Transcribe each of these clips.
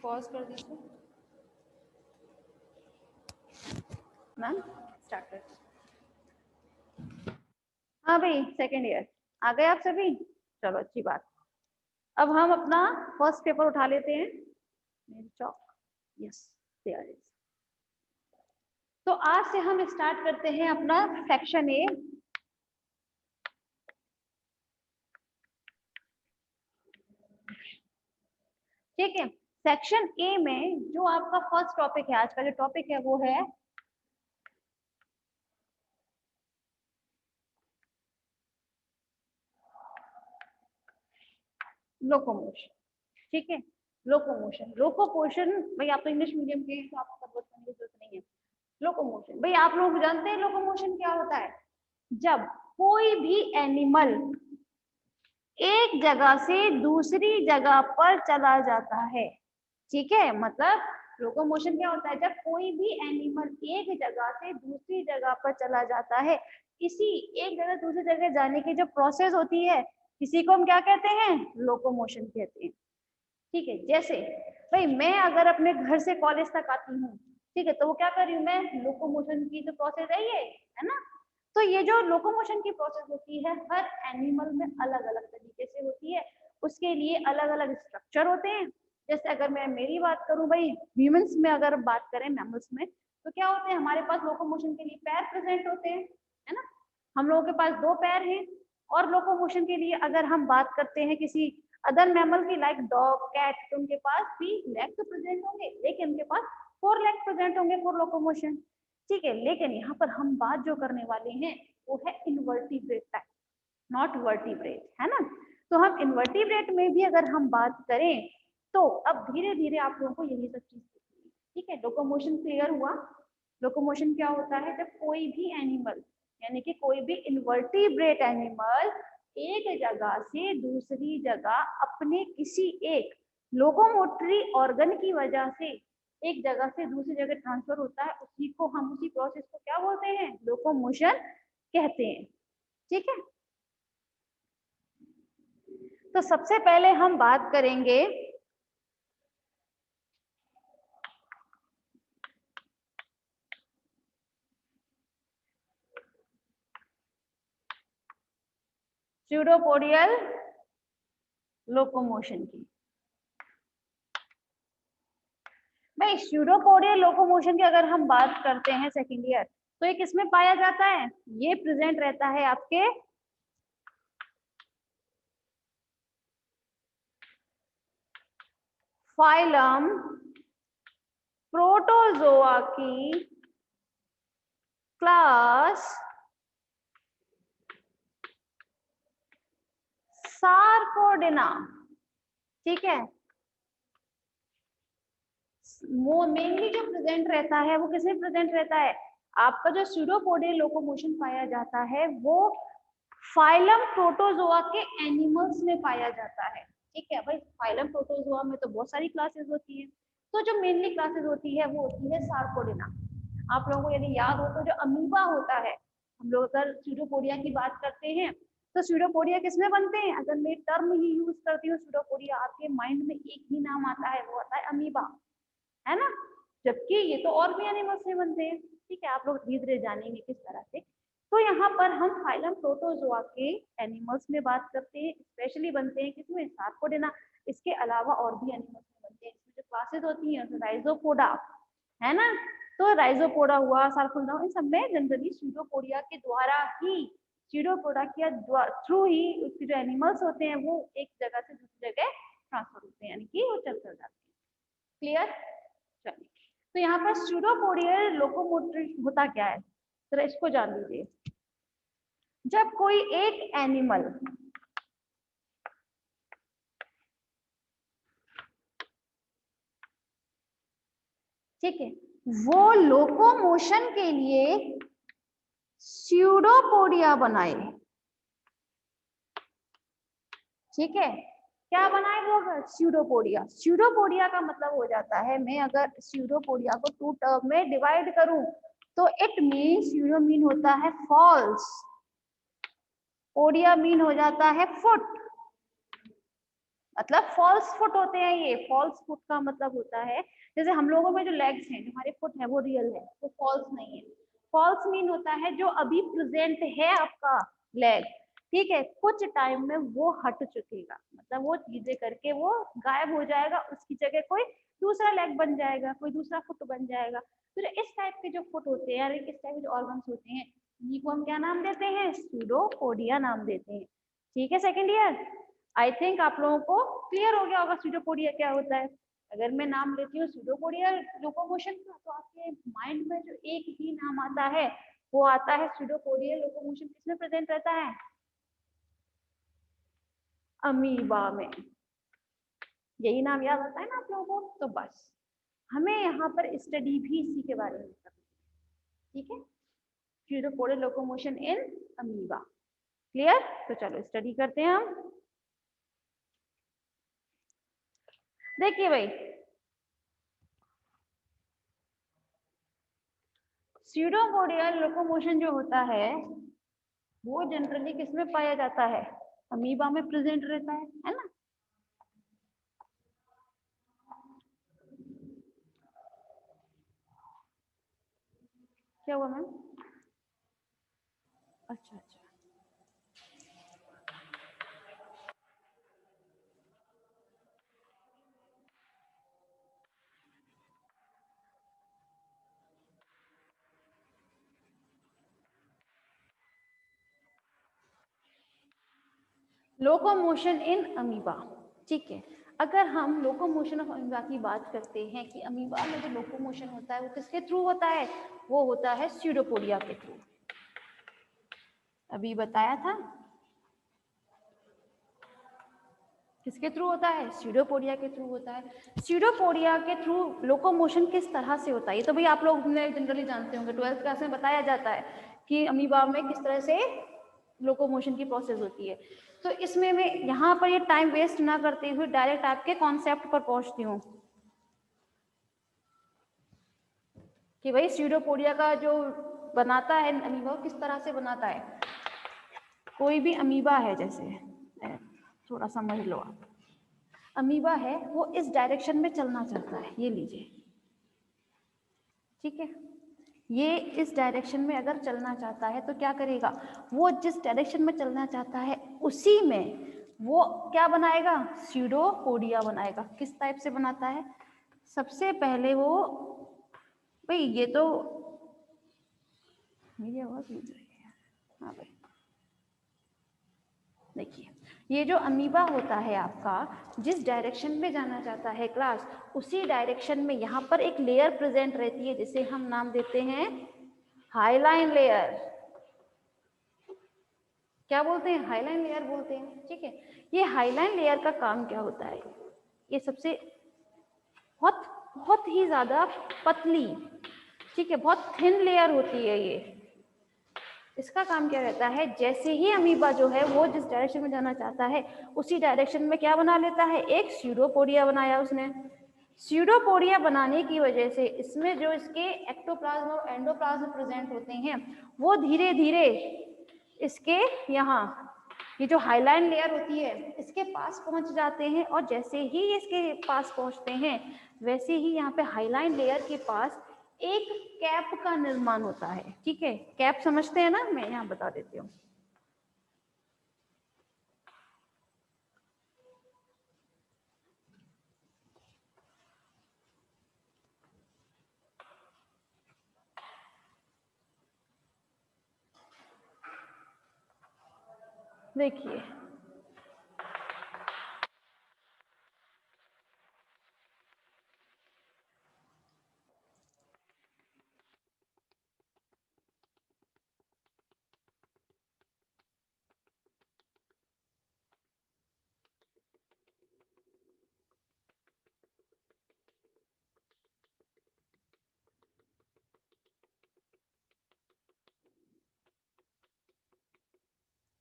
Pause कर दीजिए ma'am, start कर। हाँ भाई, सेकेंड ईयर आ गए आप सभी, चलो अच्छी बात। अब हम अपना फर्स्ट पेपर उठा लेते हैं। मेरी चौक, यस देयर इज। तो आज से हम स्टार्ट करते हैं अपना सेक्शन ए। ठीक है, सेक्शन ए में जो आपका फर्स्ट टॉपिक है, आज का जो टॉपिक है वो है लोकोमोशन। ठीक है, लोकोमोशन। लोकोमोशन भाई, आप तो इंग्लिश मीडियम के हैं तो आपको सब करने की जरूरत नहीं है। लोकोमोशन भाई, आप लोग जानते हैं लोकोमोशन क्या होता है? जब कोई भी एनिमल एक जगह से दूसरी जगह पर चला जाता है। ठीक है, मतलब लोकोमोशन क्या होता है? जब कोई भी एनिमल एक जगह से दूसरी जगह पर चला जाता है। इसी एक जगह दूसरी जगह जाने की जो प्रोसेस होती है, इसी को हम क्या कहते हैं? लोकोमोशन कहते हैं। ठीक है, जैसे भाई मैं अगर अपने घर से कॉलेज तक आती हूँ, ठीक है, तो वो क्या कर रही हूँ मैं? लोकोमोशन की जो प्रोसेस है ये, है ना? तो ये जो लोकोमोशन की प्रोसेस होती है, हर एनिमल में अलग अलग तरीके से होती है। उसके लिए अलग अलग स्ट्रक्चर होते हैं। जैसे अगर मैं मेरी बात करूं भाई, ह्यूमंस में अगर बात करें, मैमल्स में, तो क्या होते हैं? हमारे पास लोकोमोशन के लिए पैर प्रेजेंट होते हैं, है ना? हम लोगों के पास 2 पैर हैं। और लोकोमोशन के लिए अगर हम बात करते हैं किसी अदर मैमल की, लाइक डॉग, कैट, तो उनके पास भी लेग तो प्रेजेंट होंगे, लेकिन उनके पास 4 लेग प्रेजेंट होंगे फॉर लोकोमोशन। ठीक है, लेकिन यहाँ पर हम बात जो करने वाले हैं वो है इनवर्टिब्रेट टाइप, नॉट वर्टिब्रेट, है ना? तो हम इनवर्टिब्रेट में भी अगर हम बात करें, तो अब धीरे धीरे आप लोगों को यही सब चीज सीखनी है। ठीक है, लोकोमोशन क्लियर हुआ? लोकोमोशन क्या होता है? जब कोई भी एनिमल, यानी कि कोई भी इनवर्टिब्रेट एनिमल एक जगह से दूसरी जगह अपने किसी एक लोकोमोटरी ऑर्गन की वजह से एक जगह से दूसरी जगह ट्रांसफर होता है, उसी को हम, उसी प्रोसेस को क्या बोलते हैं? लोकोमोशन कहते हैं। ठीक है, तो सबसे पहले हम बात करेंगे स्यूडोपोडियल लोकोमोशन की। भाई स्यूडोपोडियल लोकोमोशन की अगर हम बात करते हैं सेकेंड ईयर, तो ये किसमें पाया जाता है? ये प्रेजेंट रहता है आपके फाइलम प्रोटोजोआ की क्लास सार्कोडेना। ठीक है, मेनली जो प्रेजेंट रहता है वो किसमें प्रेजेंट रहता है? आपका जो स्यूडोपोडियल लोकोमोशन पाया जाता है वो फाइलम प्रोटोजोआ के एनिमल्स में पाया जाता है। ठीक है भाई, फाइलम प्रोटोजोआ में तो बहुत सारी क्लासेस होती है, तो जो मेनली क्लासेस होती है वो होती है सार्कोडेना। आप लोगों को यदि याद हो तो जो अमीबा होता है, हम लोग अगर स्यूडोपोडिया की बात करते हैं, तो स्यूडोपोडिया किसमें बनते हैं? अगर मैं टर्म ही यूज करती हूँ स्यूडोपोडिया, आपके माइंड में एक ही नाम आता है, वो आता है अमीबा, है ना? जबकि ये तो और भी एनिमल्स में बनते हैं। ठीक है, आप लोग धीरे धीरे जानेंगे किस तरह से। तो यहाँ पर हम फाइलम प्रोटोजोआ के एनिमल्स में बात करते हैं, स्पेशली बनते हैं किसमें? सार्कोडेना। इसके अलावा और भी एनिमल्स में बनते हैं। इसमें जो क्लासेस होती हैं, तो राइजोपोडा, है ना? तो राइजोपोडा हुआ, सार्कोडेना, इन सब में जनरली स्यूडोपोडिया के द्वारा ही, स्यूडोपोडा के थ्रू ही उसके जो एनिमल्स होते हैं वो एक जगह से दूसरी जगह ट्रांसफर होते हैं, यानी कि वो चल जाते हैं। क्लियर? चलिए, तो यहाँ पर स्यूडोपोडियल लोकोमोटरी होता क्या है, जरा इसको जान लीजिए। जब कोई एक एनिमल ठीक है, वो लोकोमोशन के लिए स्यूडोपोडिया बनाए। ठीक है, क्या बनाए वो? स्यूडोपोडिया। स्यूडोपोडिया का मतलब हो जाता है, मैं अगर स्यूडोपोडिया को 2 टर्म में डिवाइड करूं, तो इट मीन स्यूडो मीन होता है फॉल्स, पोडिया मीन हो जाता है फुट, मतलब फॉल्स फुट होते हैं ये। फॉल्स फुट का मतलब होता है जैसे हम लोगों में जो लेग्स हैं, जो हमारे फुट है वो रियल है, वो फॉल्स नहीं है। फॉल्स मीन होता है जो अभी प्रेजेंट है आपका लेग, ठीक है, कुछ टाइम में वो हट चुकेगा, मतलब वो चीजें करके वो गायब हो जाएगा, उसकी जगह कोई दूसरा लेग बन जाएगा, कोई दूसरा फुट बन जाएगा। तो जो इस टाइप के जो फुट होते हैं, यानी इस टाइप के जो ऑर्गन्स होते हैं, इन्हीं को हम क्या नाम देते हैं? स्यूडोपोडिया नाम देते हैं। ठीक है सेकेंड ईयर, आई थिंक आप लोगों को क्लियर हो गया होगा स्यूडोपोडिया क्या होता है। अगर मैं नाम लेती हूँ स्यूडोपोडिया लोकोमोशन का, तो आपके माइंड में जो एक ही नाम आता है वो आता है स्यूडोपोडिया लोकोमोशन। किसमें प्रेजेंट रहता है? अमीबा में। यही नाम याद आता है ना आप लोगों को? तो बस हमें यहाँ पर स्टडी भी इसी के बारे में करना है, ठीक है, pseudopodia locomotion in amoeba. Clear? तो चलो स्टडी करते हैं हम। देखिए भाई, स्यूडोपोडिया लोकोमोशन जो होता है वो जनरली किसमें पाया जाता है? अमीबा में प्रेजेंट रहता है ना। क्या हुआ मैम? अच्छा अच्छा, लोकोमोशन इन अमीबा, ठीक है। अगर हम लोकोमोशन ऑफ अमीबा की बात करते हैं कि अमीबा में जो लोकोमोशन होता है वो किसके थ्रू होता है? वो होता है स्यूडोपोडिया के थ्रू। अभी बताया था किसके थ्रू होता है? स्यूडोपोडिया के थ्रू होता है। स्यूडोपोडिया के थ्रू लोकोमोशन किस तरह से होता है ये तो भाई आप लोग जनरली जानते होंगे, 12th क्लास में बताया जाता है कि अमीबा में किस तरह से लोकोमोशन की प्रोसेस होती है। तो इसमें मैं यहाँ पर ये टाइम वेस्ट ना करते हुए डायरेक्ट आपके कॉन्सेप्ट पर पहुंचती हूँ कि भाई स्यूडोपोडिया का जो बनाता है अमीबा किस तरह से बनाता है। कोई भी अमीबा है, जैसे थोड़ा समझ लो आप, अमीबा है वो इस डायरेक्शन में चलना चाहता है, ये लीजिए, ठीक है, ये इस डायरेक्शन में अगर चलना चाहता है तो क्या करेगा? वो जिस डायरेक्शन में चलना चाहता है उसी में वो क्या बनाएगा? स्यूडोपोडिया बनाएगा। किस टाइप से बनाता है? सबसे पहले वो, भाई ये तो मेरी आवाज मिल रही है, हाँ भाई देखिए, ये जो अमीबा होता है आपका, जिस डायरेक्शन में जाना चाहता है क्लास, उसी डायरेक्शन में यहाँ पर एक लेयर प्रेजेंट रहती है जिसे हम नाम देते हैं हाईलाइन लेयर। क्या बोलते हैं? हाईलाइन लेयर बोलते हैं, ठीक है। ये हाईलाइन लेयर का काम क्या होता है? ये सबसे बहुत बहुत ही ज्यादा पतली, ठीक है, बहुत थिन लेयर होती है ये। इसका काम क्या रहता है? जैसे ही अमीबा जो है वो जिस डायरेक्शन में जाना चाहता है उसी डायरेक्शन में क्या बना लेता है? एक स्यूडोपोडिया बनाया उसने। स्यूडोपोडिया बनाने की वजह से इसमें जो इसके एक्टोप्लाज्म और एंडोप्लाज्म प्रेजेंट होते हैं वो धीरे धीरे इसके यहाँ ये जो हाईलाइन लेयर होती है इसके पास पहुंच जाते हैं, और जैसे ही इसके पास पहुंचते हैं वैसे ही यहाँ पे हाईलाइन लेयर के पास एक कैप का निर्माण होता है, ठीक है। कैप समझते हैं ना? मैं यहाँ बता देती हूँ। देखिए,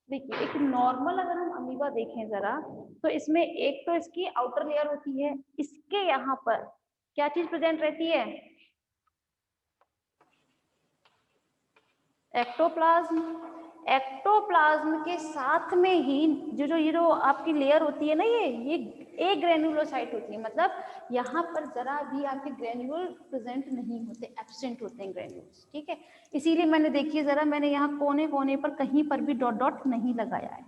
देखिए एक नॉर्मल अगर हम अमीबा देखें जरा, तो इसमें एक तो इसकी आउटर लेयर होती है, इसके यहाँ पर क्या चीज प्रेजेंट रहती है? एक्टोप्लाज्म। एक्टोप्लाज्म के साथ में ही ये जो आपकी लेयर होती है ना, ये एक ग्रेन्युलोसाइट होती है, मतलब यहाँ पर जरा भी आपके ग्रेन्यूल प्रेजेंट नहीं होते, एब्सेंट होते हैं ग्रेन्यूल्स, ठीक है। इसीलिए मैंने देखिए जरा, मैंने यहाँ कोने कोने पर कहीं पर भी डॉट डॉट नहीं लगाया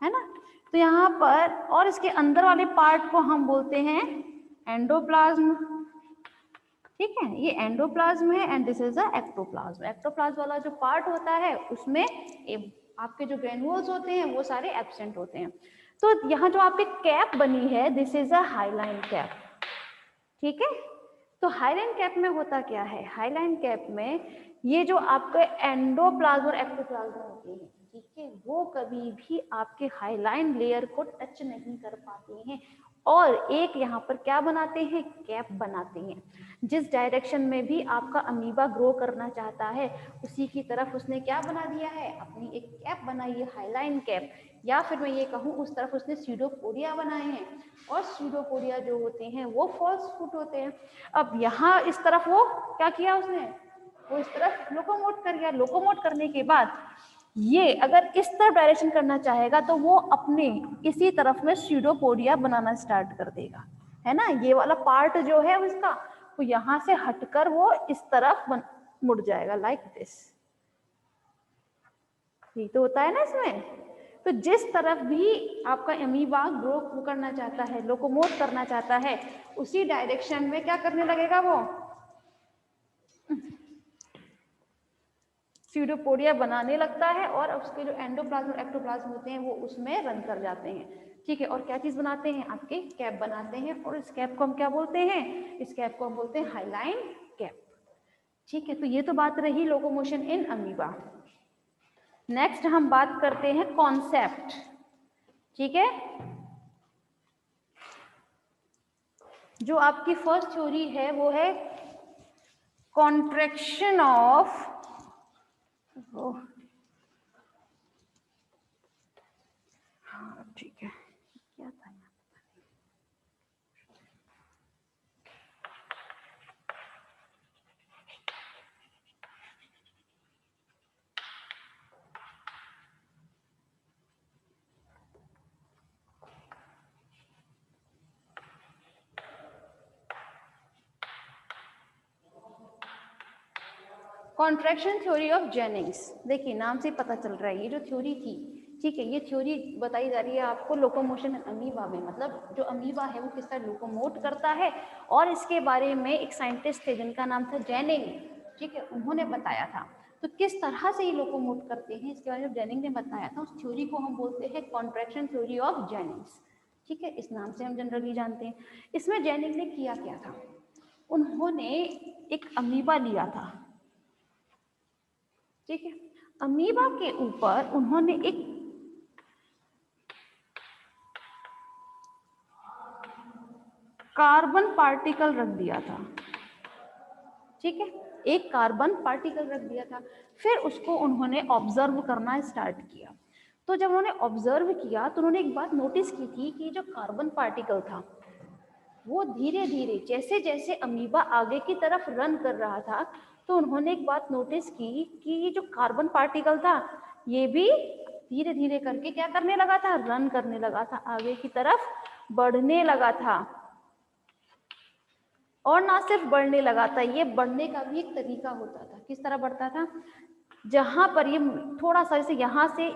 है ना। तो यहाँ पर, और इसके अंदर वाले पार्ट को हम बोलते हैं एंडोप्लाज्म, ठीक है। ये एंडोप्लाज्म है and this is a ectoplasm. Ectoplasm वाला जो पार्ट होता है उसमें आपके जो ग्रेन्यूल्स होते हैं वो सारे एब्सेंट होते हैं। तो यहाँ जो आपकी कैप बनी है, this is a highline cap, ठीक है। तो हाईलाइन कैप में होता क्या है, हाईलाइन कैप में ये जो आपके एंडोप्लाज्म और एक्टोप्लाज्म होते हैं, ठीक है, वो कभी भी आपके हाईलाइन लेयर को टच नहीं कर पाते हैं और एक यहाँ पर क्या बनाते हैं, कैप बनाते हैं। जिस डायरेक्शन में भी आपका अमीबा ग्रो करना चाहता है उसी की तरफ उसने क्या बना दिया है, अपनी एक कैप बनाई है, हाईलाइन कैप, या फिर मैं ये कहूँ उस तरफ उसने स्यूडोपोडिया बनाए हैं, और स्यूडोपोडिया जो होते हैं वो फॉल्स फुट होते हैं। अब यहाँ इस तरफ वो क्या किया उसने, वो इस तरफ लोकोमोट कर गया। लोकोमोट करने के बाद ये अगर इस तरफ डायरेक्शन करना चाहेगा तो वो अपने इसी तरफ में स्यूडोपोडिया बनाना स्टार्ट कर देगा, है ना। ये वाला पार्ट जो है उसका, तो यहाँ से हटकर वो इस तरफ मुड़ जाएगा, लाइक दिस। ये तो होता है ना इसमें। तो जिस तरफ भी आपका अमीबा ग्रो करना चाहता है, लोकोमोट करना चाहता है, उसी डायरेक्शन में क्या करने लगेगा, वो स्यूडोपोडिया बनाने लगता है और उसके जो एंडोप्लाज्म और एक्टोप्लाज्म होते हैं वो उसमें रन कर जाते हैं, ठीक है। और क्या चीज बनाते हैं, आपके कैप बनाते हैं, और इस कैप को हम क्या बोलते हैं, इस कैप को हम बोलते हैं हाईलाइन कैप, ठीक है। तो ये तो बात रही लोकोमोशन इन अमीबा। नेक्स्ट हम बात करते हैं कॉन्सेप्ट, ठीक है। जो आपकी फर्स्ट थ्योरी है वो है कॉन्ट्रैक्शन ऑफ, हाँ ठीक है, क्या था यहाँ, कॉन्ट्रैक्शन थ्योरी ऑफ जेनिंग्स। देखिए नाम से पता चल रहा है ये जो थ्योरी थी, ठीक है, ये थ्योरी बताई जा रही है आपको लोकोमोशन अमीबा में, मतलब जो अमीबा है वो किस तरह लोकोमोट करता है। और इसके बारे में एक साइंटिस्ट थे जिनका नाम था जेनिंग, ठीक है, उन्होंने बताया था। तो किस तरह से ये लोकोमोट करते हैं इसके बारे में जेनिंग ने बताया था। उस थ्योरी को हम बोलते हैं कॉन्ट्रैक्शन थ्योरी ऑफ जेनिंग्स, ठीक है, इस नाम से हम जनरली जानते हैं। इसमें जेनिंग ने किया क्या था, उन्होंने एक अमीबा लिया था, ठीक है। अमीबा के ऊपर उन्होंने एक कार्बन पार्टिकल रख दिया था, ठीक है, एक कार्बन पार्टिकल रख दिया था। फिर उसको उन्होंने ऑब्जर्व करना स्टार्ट किया। तो जब उन्होंने ऑब्जर्व किया तो उन्होंने एक बात नोटिस की थी कि जो कार्बन पार्टिकल था वो धीरे धीरे जैसे जैसे अमीबा आगे की तरफ रन कर रहा था, तो उन्होंने एक बात नोटिस की कि ये जो कार्बन पार्टिकल था ये भी धीरे धीरे करके क्या करने लगा था, रन करने लगा था, आगे की तरफ बढ़ने लगा था। और ना सिर्फ बढ़ने लगा था, ये बढ़ने का भी एक तरीका होता था। किस तरह बढ़ता था, जहां पर ये थोड़ा सा जैसे यहाँ से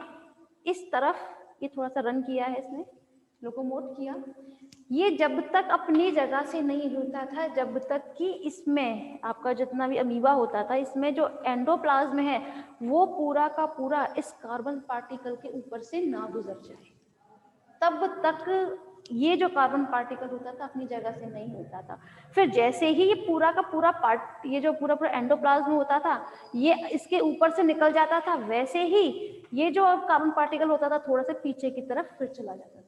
इस तरफ ये थोड़ा सा रन किया है, इसने लोकोमोट किया, ये जब तक अपनी जगह से नहीं हिलता था, जब तक कि इसमें आपका जितना भी अमीबा होता था, इसमें जो एंडोप्लाज्म है वो पूरा का पूरा इस कार्बन पार्टिकल के ऊपर से ना गुजर जाए, तब तक ये जो कार्बन पार्टिकल होता था अपनी जगह से नहीं होता था। फिर जैसे ही ये पूरा का पूरा पार्ट, ये जो पूरा पूरा एंडोप्लाज्म होता था ये इसके ऊपर से निकल जाता था, वैसे ही ये जो कार्बन पार्टिकल होता था थोड़ा सा पीछे की तरफ फिर चला जाता था।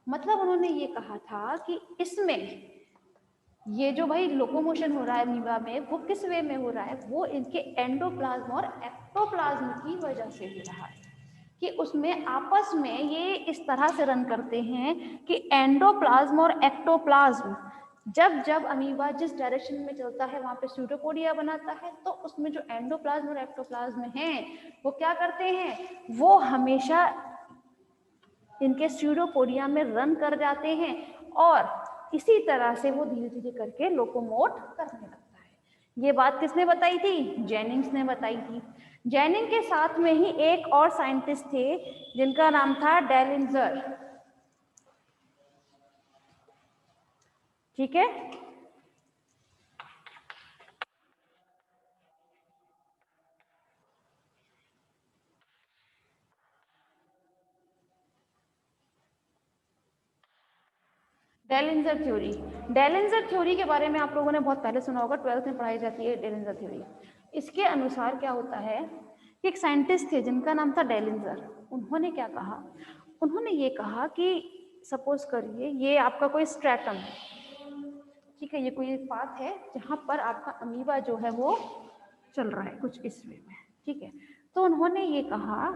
मतलब उन्होंने ये कहा था कि इसमें ये जो भाई लोकोमोशन हो रहा है अमीबा में, वो किस वे में हो रहा है, वो इनके एंडोप्लाज्म और एक्टोप्लाज्म की वजह से हो रहा है, कि उसमें आपस में ये इस तरह से रन करते हैं कि एंडोप्लाज्म और एक्टोप्लाज्म जब जब अमीबा जिस डायरेक्शन में चलता है वहां पे स्यूडोपोडिया बनाता है, तो उसमें जो एंडोप्लाज्म और एक्टोप्लाज्म है वो क्या करते हैं, वो हमेशा इनके स्यूडोपोडिया में रन कर जाते हैं और इसी तरह से वो धीरे धीरे करके लोकोमोट करने लगता है। ये बात किसने बताई थी, जेनिंग्स ने बताई थी। जेनिंग के साथ में ही एक और साइंटिस्ट थे जिनका नाम था डेलिंजर, ठीक है। डेलिंजर थ्योरी, डेलिंजर थ्योरी के बारे में आप लोगों ने बहुत पहले सुना होगा, 12th में पढ़ाई जाती है डेलिंजर थ्योरी। इसके अनुसार क्या होता है कि एक साइंटिस्ट थे जिनका नाम था डेलिंजर। उन्होंने क्या कहा, उन्होंने ये कहा कि सपोज करिए ये आपका कोई स्ट्रैटम है, ठीक है, ये कोई पाथ है जहाँ पर आपका अमीबा जो है वो चल रहा है कुछ इस वे में, ठीक है। तो उन्होंने ये कहा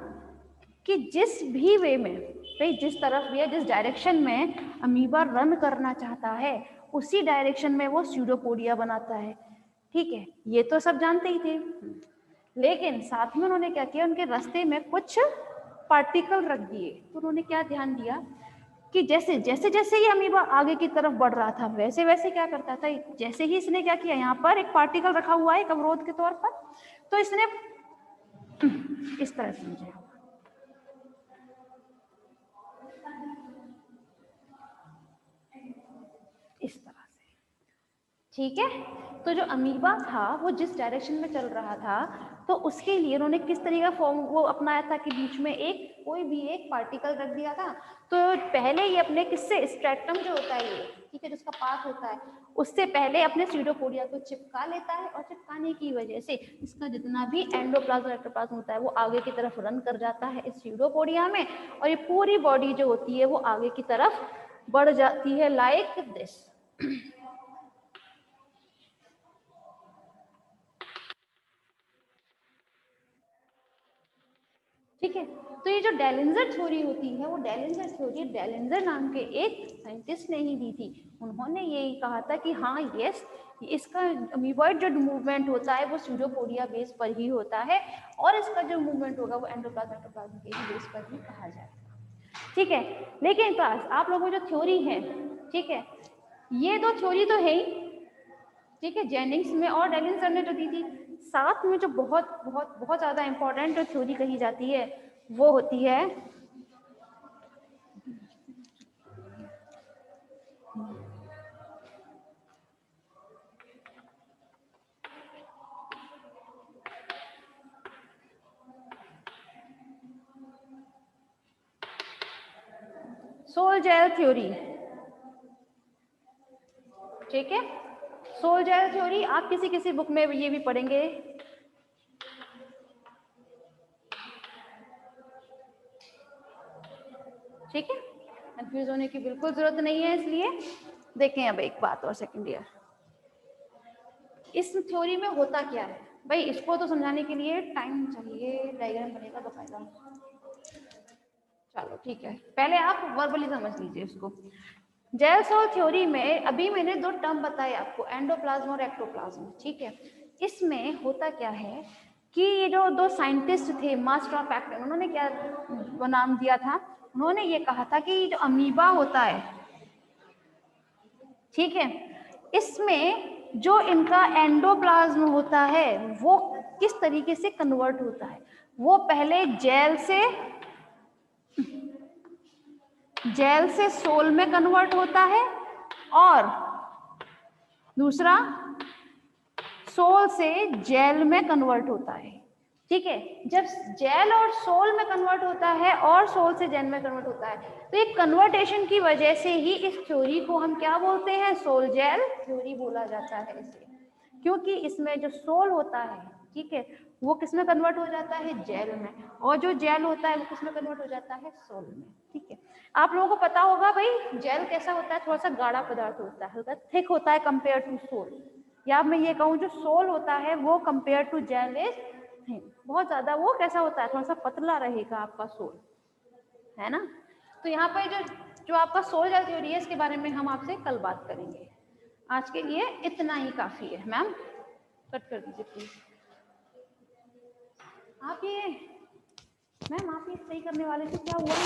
कि जिस भी वे में, भाई जिस तरफ भी है, जिस डायरेक्शन में अमीबा रन करना चाहता है उसी डायरेक्शन में वो स्यूडोपोडिया बनाता है, ठीक है। ये तो सब जानते ही थे, लेकिन साथ में उन्होंने क्या किया, उनके रास्ते में कुछ पार्टिकल रख दिए। तो उन्होंने क्या ध्यान दिया कि जैसे जैसे जैसे ये अमीबा आगे की तरफ बढ़ रहा था वैसे वैसे क्या करता था, जैसे ही इसने क्या किया, यहाँ पर एक पार्टिकल रखा हुआ है एक अवरोध के तौर पर, तो इसने इस तरह समझे, इस तरह से, ठीक है। तो जो अमीबा था वो जिस डायरेक्शन में चल रहा था, तो उसके लिए उन्होंने किस तरीका फॉर्म वो अपनाया था कि बीच में एक कोई भी एक पार्टिकल रख दिया था। तो पहले ये अपने किससे, स्ट्रैटम जो होता है ये, ठीक है, जिसका पाथ होता है, उससे पहले अपने स्यूडोपोडिया को चिपका लेता है और चिपकाने की वजह से इसका जितना भी एंडोप्लाज्म एक्टोप्लाज्म होता है वो आगे की तरफ रन कर जाता है इस स्यूडोपोडिया में, और ये पूरी बॉडी जो होती है वो आगे की तरफ बढ़ जाती है लाइक दिस, ठीक है। तो ये जो डेलिंजर थ्योरी होती है वो डेलिंजर थ्योरी डेलिंजर नाम के एक साइंटिस्ट ने ही दी थी। उन्होंने यही कहा था कि हाँ यस, इसका अमीबॉइड जो मूवमेंट होता है वो स्यूडोपोडिया बेस पर ही होता है और इसका जो मूवमेंट होगा वो एंडोप्लाज्म एक्टोप्लाज्म के ही बेस पर ही कहा जाएगा, ठीक है। लेकिन क्लास आप लोगों को जो थ्योरी है, ठीक है, ये दो थ्योरी तो है ही, ठीक है, जेनिंग्स में और डेलिंजर ने जो दी थी, साथ में जो बहुत बहुत बहुत ज्यादा इंपॉर्टेंट जो थ्योरी कही जाती है वो होती है सोल जेल थ्योरी, ठीक है। सोल जेल थ्योरी आप किसी किसी बुक में ये भी पढ़ेंगे, ठीक है, कंफ्यूज होने की बिल्कुल जरूरत नहीं है। इसलिए देखें अब एक बात और सेकंड ईयर, इस थ्योरी में होता क्या है भाई, इसको तो समझाने के लिए टाइम चाहिए, डायग्राम बनेगा बकायदा, चलो ठीक है, पहले आप वर्बली समझ लीजिए इसको। जेल सोल थ्योरी में अभी मैंने दो टर्म बताए आपको, एंडोप्लाज्म और एक्टोप्लाज्म, ठीक है। इसमें होता क्या है कि ये जो दो साइंटिस्ट थे मास्टर ऑफ एक्ट, उन्होंने क्या वो नाम दिया था, उन्होंने ये कहा था कि जो अमीबा होता है, ठीक है, इसमें जो इनका एंडोप्लाज्म होता है वो किस तरीके से कन्वर्ट होता है, वो पहले जेल से सोल में कन्वर्ट होता है और दूसरा सोल से जेल में कन्वर्ट होता है, ठीक है। जब जेल और सोल में कन्वर्ट होता है और सोल से जेल में कन्वर्ट होता है, तो एक कन्वर्टेशन की वजह से ही इस थ्योरी को हम क्या बोलते हैं, सोल जेल थ्योरी बोला जाता है इसे, क्योंकि इसमें जो सोल होता है, ठीक है, वो किस में कन्वर्ट हो जाता है, जेल में, और जो जेल होता है वो किस में कन्वर्ट हो जाता है, सोल में, ठीक है। आप लोगों को पता होगा भाई जेल कैसा होता है, थोड़ा सा गाढ़ा पदार्थ होता है, हल्का थिक होता है कंपेयर टू सोल, या मैं ये कहूँ जो सोल होता है वो compare to gel is thin, बहुत ज्यादा वो कैसा होता है, थोड़ा सा पतला रहेगा आपका सोल, है ना। तो यहाँ पर जो जो आपका सोल जेल थ्योरी है इसके बारे में हम आपसे कल बात करेंगे। आज के लिए इतना ही काफी है। मैम कट कर दीजिए प्लीज। आप ये मैम आप ये सही करने वाले थे, क्या हुआ?